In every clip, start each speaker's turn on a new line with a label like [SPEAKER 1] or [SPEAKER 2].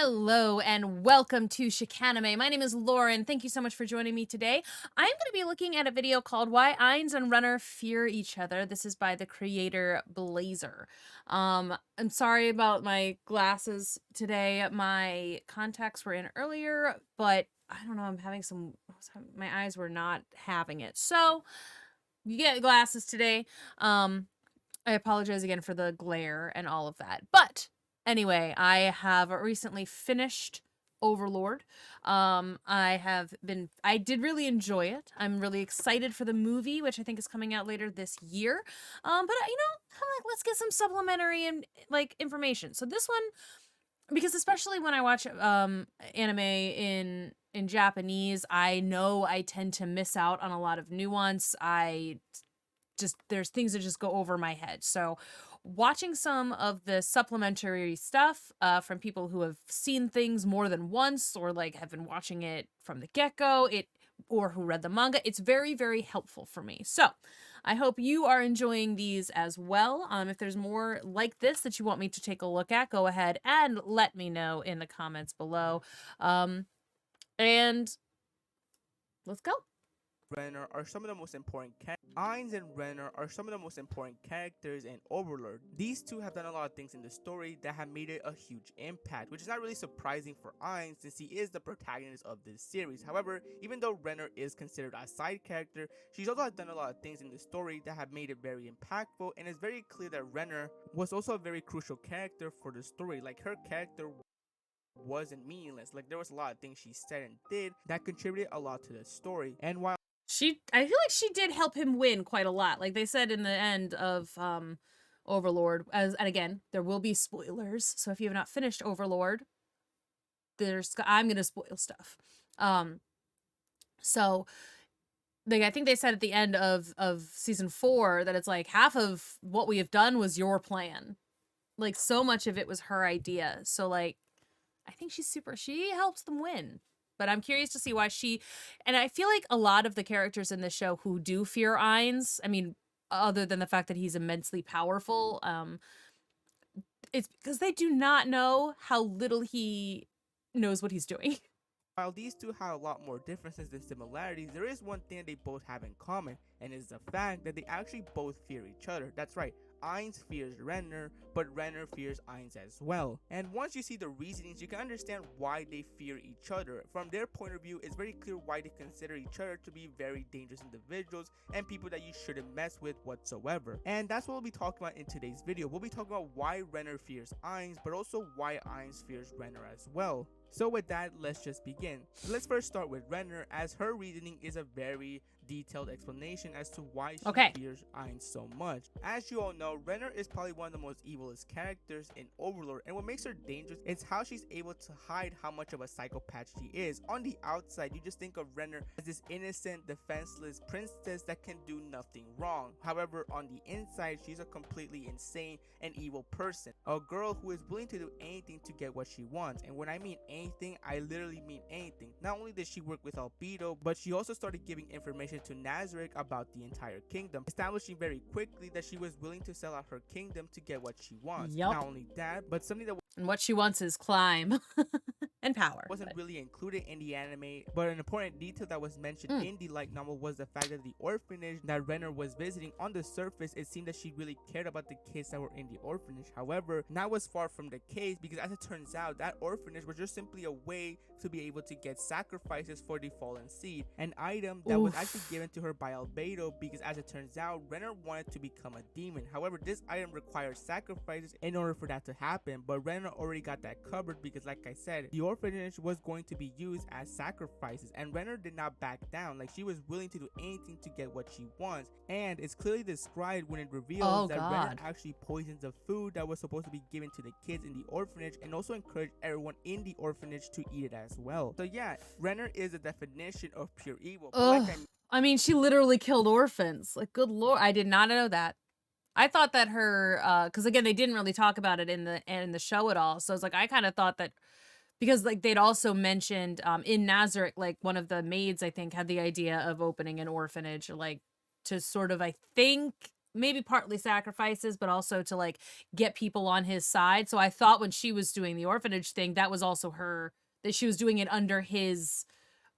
[SPEAKER 1] Hello and welcome to Chicanime. My name is Lauren. Thank you so much for joining me today. I'm going to be looking at a video called Why Ainz and Renner Fear Each Other. This is by the creator Blaz3r. I'm sorry about my glasses today. My contacts were in earlier, but I don't know, my eyes were not having it. So you get glasses today. I apologize again for the glare and all of that. But anyway, I have recently finished Overlord. I did really enjoy it. I'm really excited for the movie, which I think is coming out later this year. But I'm like, let's get some supplementary and information. So this one, because especially when I watch anime in Japanese, I know I tend to miss out on a lot of nuance. There's things that just go over my head. So watching some of the supplementary stuff from people who have seen things more than once or have been watching it from the get-go, or who read the manga, it's very, very helpful for me. So I hope you are enjoying these as well. If there's more like this that you want me to take a look at, go ahead and let me know in the comments below. And let's go.
[SPEAKER 2] Renner are some of the most important Ainz and Renner are some of the most important characters in Overlord. These two have done a lot of things in the story that have made it a huge impact, which is not really surprising for Ainz since he is the protagonist of this series. However, even though Renner is considered a side character, she's also done a lot of things in the story that have made it very impactful, and it's very clear that Renner was also a very crucial character for the story. Like, her character wasn't meaningless. Like, there was a lot of things she said and did that contributed a lot to the story. And while
[SPEAKER 1] I feel like she did help him win quite a lot. Like they said in the end of Overlord, and again, there will be spoilers. So if you have not finished Overlord, I'm gonna spoil stuff. So I think they said at the end of season 4 that it's like half of what we have done was your plan. Like so much of it was her idea. So I think she helps them win. But I'm curious to see why and I feel like a lot of the characters in this show who do fear Ainz, I mean, other than the fact that he's immensely powerful, it's because they do not know how little he knows what he's doing.
[SPEAKER 2] While these two have a lot more differences than similarities, there is one thing they both have in common, and it's the fact that they actually both fear each other. That's right, Ainz fears Renner, but Renner fears Ainz as well. And once you see the reasonings, you can understand why they fear each other. From their point of view, it's very clear why they consider each other to be very dangerous individuals and people that you shouldn't mess with whatsoever. And that's what we'll be talking about in today's video. We'll be talking about why Renner fears Ainz, but also why Ainz fears Renner as well. So with that, let's just begin. Let's first start with Renner, as her reasoning is a very detailed explanation as to why she fears Ainz so much. As you all know, Renner is probably one of the most evilest characters in Overlord, and what makes her dangerous is how she's able to hide how much of a psychopath she is. On the outside, you just think of Renner as this innocent, defenseless princess that can do nothing wrong. However, on the inside, she's a completely insane and evil person. A girl who is willing to do anything to get what she wants. And when I mean anything, I literally mean anything. Not only did she work with Albedo, but she also started giving information to Blaz3r I about the entire kingdom, establishing very quickly that she was willing to sell out her kingdom to get what she wants.
[SPEAKER 1] Yep.
[SPEAKER 2] Not only that, but something that
[SPEAKER 1] and what she wants is climb and power.
[SPEAKER 2] Wasn't really included in the anime, but an important detail that was mentioned in the light novel was the fact that the orphanage that Renner was visiting, on the surface, it seemed that she really cared about the kids that were in the orphanage. However, that was far from the case, because as it turns out, that orphanage was just simply a way to be able to get sacrifices for the fallen seed, an item that was actually given to her by Albedo, because as it turns out, Renner wanted to become a demon. However, this item requires sacrifices in order for that to happen, but Renner already got that covered, because like I said, the orphanage was going to be used as sacrifices, and Renner did not back down. Like, she was willing to do anything to get what she wants, and it's clearly described when it reveals that Renner actually poisons the food that was supposed to be given to the kids in the orphanage, and also encouraged everyone in the orphanage to eat it as well. So yeah, Renner is a definition of pure evil.
[SPEAKER 1] I mean, she literally killed orphans. Like, good lord, I did not know that. I thought that her, because again, they didn't really talk about it in the show at all. So it's like, I kind of thought that, because they'd also mentioned in Blaz3r, like one of the maids, I think, had the idea of opening an orphanage, to sort of, I think, maybe partly sacrifices, but also to like get people on his side. So I thought when she was doing the orphanage thing, that was also her, that she was doing it under his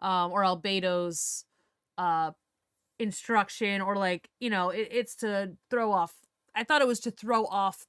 [SPEAKER 1] or Albedo's uh instruction, or like, you know, it's to throw off. I thought it was to throw off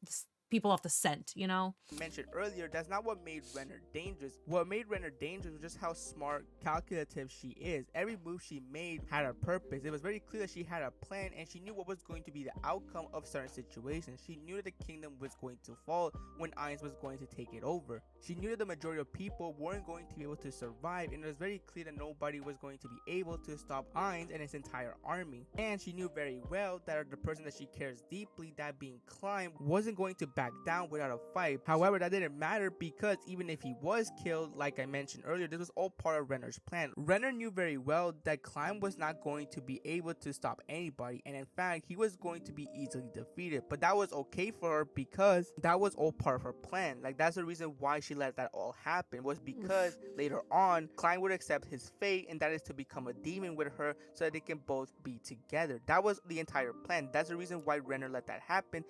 [SPEAKER 1] people off the scent, you know?
[SPEAKER 2] Mentioned earlier, that's not what made Renner dangerous. What made Renner dangerous was just how smart, calculative she is. Every move she made had a purpose. It was very clear that she had a plan, and she knew what was going to be the outcome of certain situations. She knew that the kingdom was going to fall when Ainz was going to take it over. She knew that the majority of people weren't going to be able to survive, and it was very clear that nobody was going to be able to stop Ainz and his entire army. And she knew very well that the person that she cares deeply, that being Klein, wasn't going to back down without a fight. However, that didn't matter, because even if he was killed, like I mentioned earlier, this was all part of Renner's plan. Renner knew very well that Klein was not going to be able to stop anybody, and in fact, he was going to be easily defeated. But that was okay for her, because that was all part of her plan. Like, that's the reason why she let that all happen, was because later on, Klein would accept his fate, and that is to become a demon with her so that they can both be together. That was the entire plan. That's the reason why Renner let that happen.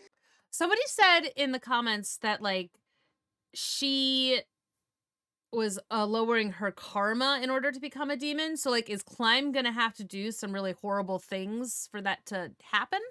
[SPEAKER 1] Somebody said in the comments that like she was lowering her karma in order to become a demon. So like, is Klein gonna have to do some really horrible things for that to happen?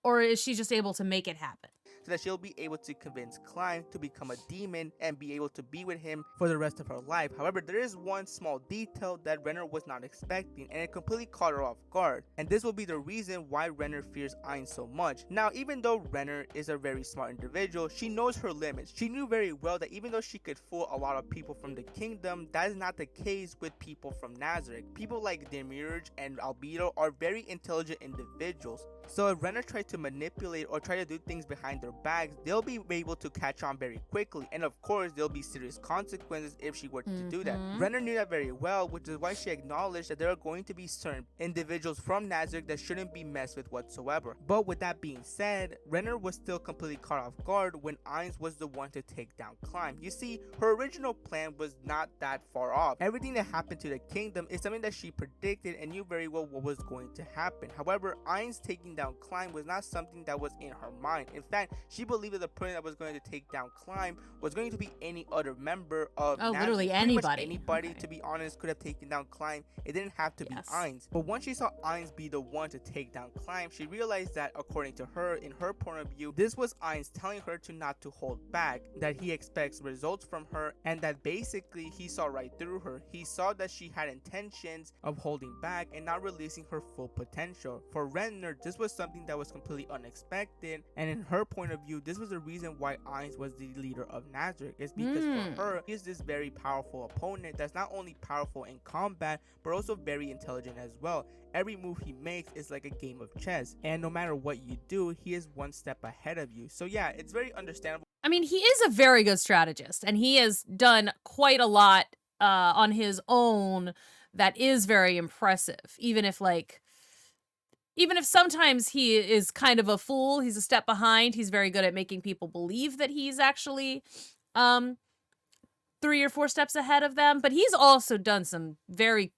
[SPEAKER 1] Or is she just able to make it happen?
[SPEAKER 2] So that she'll be able to convince Klein to become a demon and be able to be with him for the rest of her life. However, there is one small detail that Renner was not expecting, and it completely caught her off guard. And this will be the reason why Renner fears Ainz so much. Now, even though Renner is a very smart individual, she knows her limits. She knew very well that even though she could fool a lot of people from the kingdom, that is not the case with people from Nazarick. People like Demiurge and Albedo are very intelligent individuals. So if Renner tried to manipulate or try to do things behind their backs, they'll be able to catch on very quickly, and of course there'll be serious consequences if she were to do that. Renner knew that very well, which is why she acknowledged that there are going to be certain individuals from Nazarick that shouldn't be messed with whatsoever. But with that being said, Renner was still completely caught off guard when Ainz was the one to take down Klein. You see, her original plan was not that far off. Everything that happened to the kingdom is something that she predicted and knew very well what was going to happen. However, Ainz taking down Klein was not something that was in her mind. In fact, she believed that the person that was going to take down Klein was going to be any other member of Nazarick.
[SPEAKER 1] Literally
[SPEAKER 2] anybody,
[SPEAKER 1] okay.
[SPEAKER 2] To be honest, could have taken down Klein. It didn't have to be Ainz. But once she saw Ainz be the one to take down Klein, she realized that, according to her, in her point of view, this was Ainz telling her to not to hold back, that he expects results from her, and that basically he saw right through her. He saw that she had intentions of holding back and not releasing her full potential. For Renner, this was something that was completely unexpected, and in her point of view, this was the reason why Ainz was the leader of Nazarick. It's because for her, he is this very powerful opponent that's not only powerful in combat, but also very intelligent as well. Every move he makes is like a game of chess, and no matter what you do, he is one step ahead of you. So yeah, it's very understandable.
[SPEAKER 1] I mean, he is a very good strategist, and he has done quite a lot on his own that is very impressive, even if sometimes he is kind of a fool, he's a step behind, he's very good at making people believe that he's actually 3 or 4 steps ahead of them. But he's also done some very,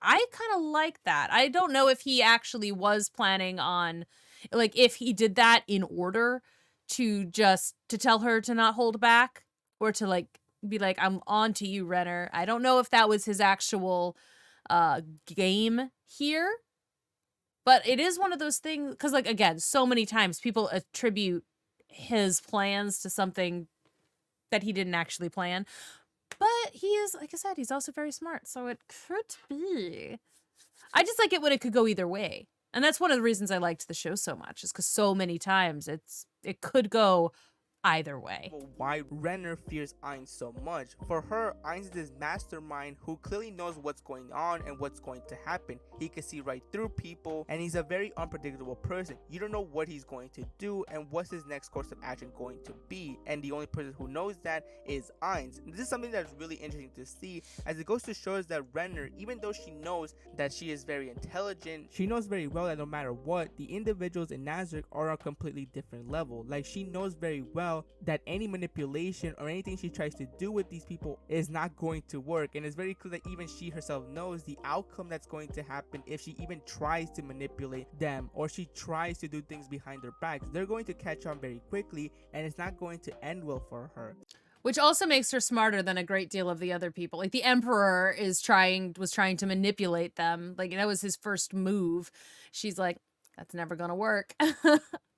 [SPEAKER 1] I kind of like that. I don't know if he actually was planning on, like, if he did that in order to tell her to not hold back, or to like be like, I'm on to you, Renner. I don't know if that was his actual game here. But it is one of those things, because, like, again, so many times people attribute his plans to something that he didn't actually plan. But he is, like I said, he's also very smart. So it could be. I just like it when it could go either way. And that's one of the reasons I liked the show so much, is because so many times it could go either way.
[SPEAKER 2] Why Renner fears Ainz so much. For her, Ainz is this mastermind who clearly knows what's going on and what's going to happen. He can see right through people, and he's a very unpredictable person. You don't know what he's going to do and what's his next course of action going to be, and the only person who knows that is Ainz. And this is something that's really interesting to see, as it goes to show us that Renner, even though she knows that she is very intelligent, she knows very well that no matter what, the individuals in Nazarick are on a completely different level. Like, she knows very well well that any manipulation or anything she tries to do with these people is not going to work. And it's very clear that even she herself knows the outcome that's going to happen if she even tries to manipulate them or she tries to do things behind their backs. They're going to catch on very quickly, and it's not going to end well for her.
[SPEAKER 1] Which also makes her smarter than a great deal of the other people. Like the Emperor was trying to manipulate them. Like that was his first move. She's like, that's never gonna work.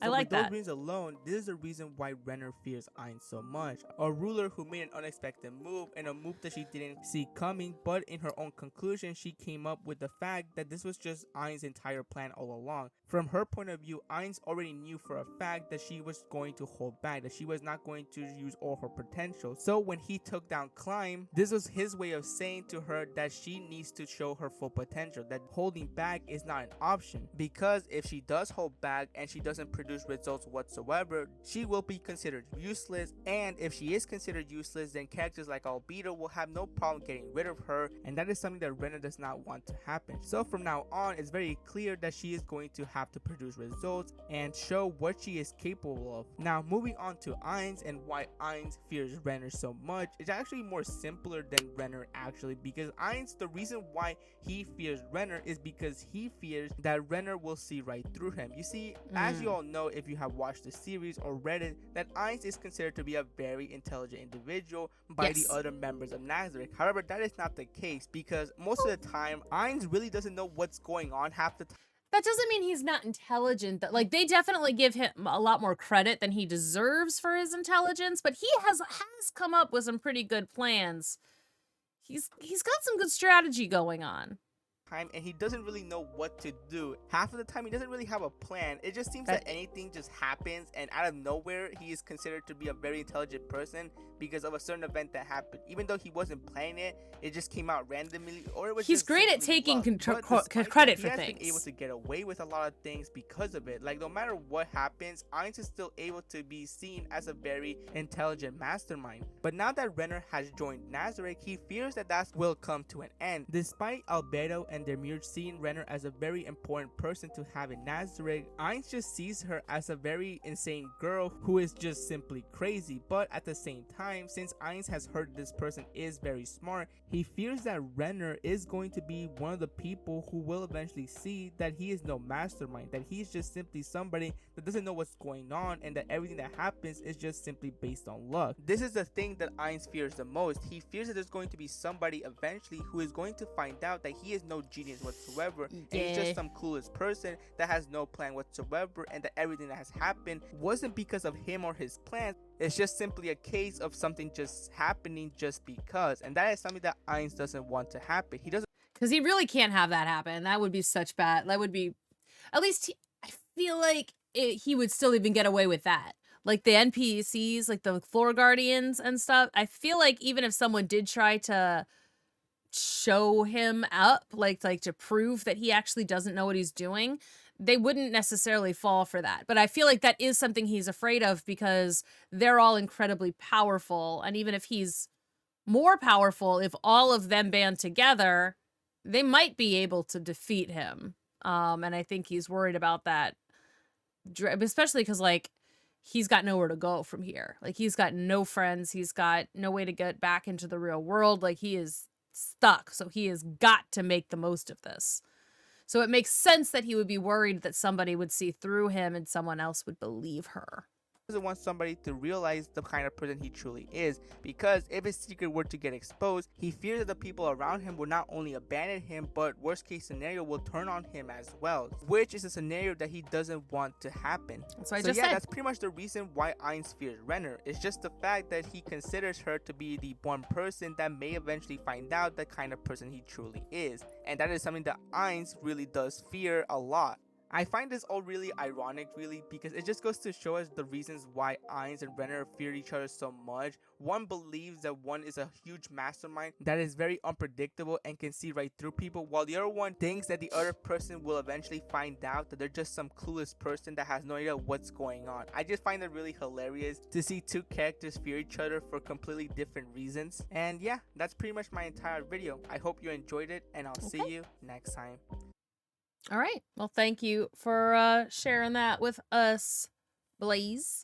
[SPEAKER 1] I like
[SPEAKER 2] for those
[SPEAKER 1] that.
[SPEAKER 2] reasons alone, this is the reason why Renner fears Ainz so much. A ruler who made an unexpected move, and a move that she didn't see coming, but in her own conclusion, she came up with the fact that this was just Ainz' entire plan all along. From her point of view, Ainz already knew for a fact that she was going to hold back, that she was not going to use all her potential. So when he took down Climb, this was his way of saying to her that she needs to show her full potential, that holding back is not an option, because if she does hold back and she doesn't produce results whatsoever, she will be considered useless, and if she is considered useless, then characters like Albedo will have no problem getting rid of her, and that is something that Renner does not want to happen. So from now on, it's very clear that she is going to have to produce results and show what she is capable of. Now moving on to Ainz and why Ainz fears Renner so much, it's actually more simpler than Renner actually, because Ainz, the reason why he fears Renner is because he fears that Renner will see right through him. You see, as you all know, if you have watched the series or read it, that Ainz is considered to be a very intelligent individual by the other members of Nazarick. However, that is not the case, because most of the time Ainz really doesn't know what's going on half the time.
[SPEAKER 1] That doesn't mean he's not intelligent. Like they definitely give him a lot more credit than he deserves for his intelligence, but he has come up with some pretty good plans. He's got some good strategy going on.
[SPEAKER 2] And he doesn't really know what to do. Half of the time he doesn't really have a plan. It just seems that anything just happens, and out of nowhere he is considered to be a very intelligent person because of a certain event that happened. Even though he wasn't planning it, it just came out randomly, or it was
[SPEAKER 1] he's
[SPEAKER 2] just
[SPEAKER 1] great at taking credit for things.
[SPEAKER 2] He has been able to get away with a lot of things because of it. Like no matter what happens, Ainz is still able to be seen as a very intelligent mastermind. But now that Renner has joined Nazarick, he fears that will come to an end. Despite Albedo and Demir seeing Renner as a very important person to have in Nazarick, Ainz just sees her as a very insane girl who is just simply crazy. But at the same time, since Ainz has heard this person is very smart, he fears that Renner is going to be one of the people who will eventually see that he is no mastermind, that he's just simply somebody that doesn't know what's going on, and that everything that happens is just simply based on luck. This is the thing that Ainz fears the most. He fears that there's going to be somebody eventually who is going to find out that he is no genius whatsoever, and he's just some clueless person that has no plan whatsoever, and that everything that has happened wasn't because of him or his plans. It's just simply a case of something just happening just because, and that is something that Ainz doesn't want to happen. He doesn't,
[SPEAKER 1] because he really can't have that happen. That would be such bad. That would be, at least I feel like he would still even get away with that. Like the NPCs, like the floor guardians and stuff. I feel like even if someone did try to show him up, like to prove that he actually doesn't know what he's doing, they wouldn't necessarily fall for that. But I feel like that is something he's afraid of, because they're all incredibly powerful, and even if he's more powerful, if all of them band together, they might be able to defeat him. And I think he's worried about that, especially because like he's got nowhere to go from here. Like he's got no friends, he's got no way to get back into the real world. Like he is stuck, so he has got to make the most of this. So it makes sense that he would be worried that somebody would see through him and someone else would believe her.
[SPEAKER 2] doesn't want somebody to realize the kind of person he truly is, because if his secret were to get exposed, he fears that the people around him will not only abandon him, but worst case scenario will turn on him as well, which is a scenario that he doesn't want to happen.
[SPEAKER 1] That's what I just said.
[SPEAKER 2] That's pretty much the reason why Ainz fears Renner. It's just the fact that he considers her to be the one person that may eventually find out the kind of person he truly is, and that is something that Ainz really does fear a lot. I find this all really ironic, really, because it just goes to show us the reasons why Ainz and Renner fear each other so much. One believes that one is a huge mastermind that is very unpredictable and can see right through people, while the other one thinks that the other person will eventually find out that they're just some clueless person that has no idea what's going on. I just find it really hilarious to see two characters fear each other for completely different reasons. And yeah, that's pretty much my entire video. I hope you enjoyed it, and I'll see you next time.
[SPEAKER 1] All right. Well, thank you for sharing that with us, Blaz3r.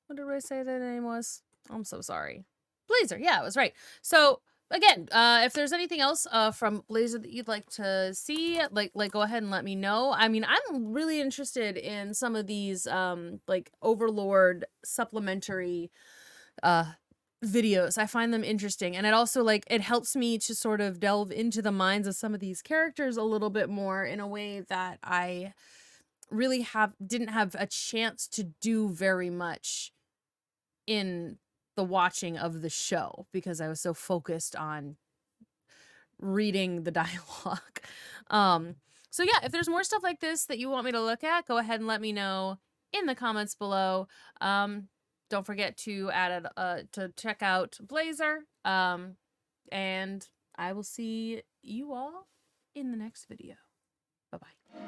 [SPEAKER 1] What did I say the name was? I'm so sorry. Blaz3r, yeah, it was right. So again, if there's anything else from Blaz3r that you'd like to see, like go ahead and let me know. I mean, I'm really interested in some of these like Overlord supplementary videos. I find them interesting, and it also like it helps me to sort of delve into the minds of some of these characters a little bit more in a way that I really didn't have a chance to do very much in the watching of the show because I was so focused on reading the dialogue. So yeah, if there's more stuff like this that you want me to look at, go ahead and let me know in the comments below. Don't forget to to check out Blaz3r. And I will see you all in the next video. Bye-bye.